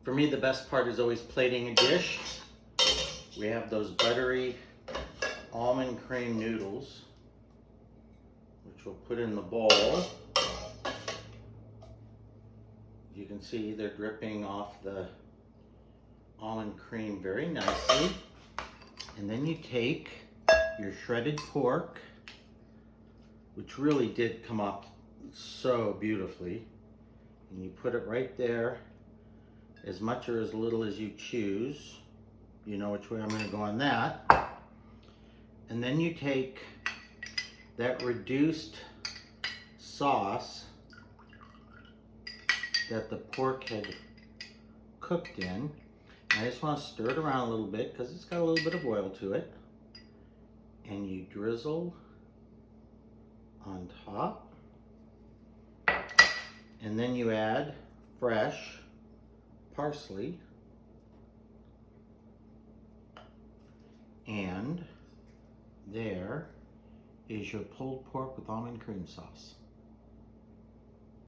For me, the best part is always plating a dish. We have those buttery almond cream noodles, which we'll put in the bowl. You can see they're dripping off the almond cream very nicely. And then you take your shredded pork, which really did come off so beautifully, and you put it right there, as much or as little as you choose. You know which way I'm going to go on that. And then you take that reduced sauce that the pork had cooked in. I just want to stir it around a little bit because it's got a little bit of oil to it. And you drizzle on top. And then you add fresh parsley. And there is your pulled pork with almond cream sauce.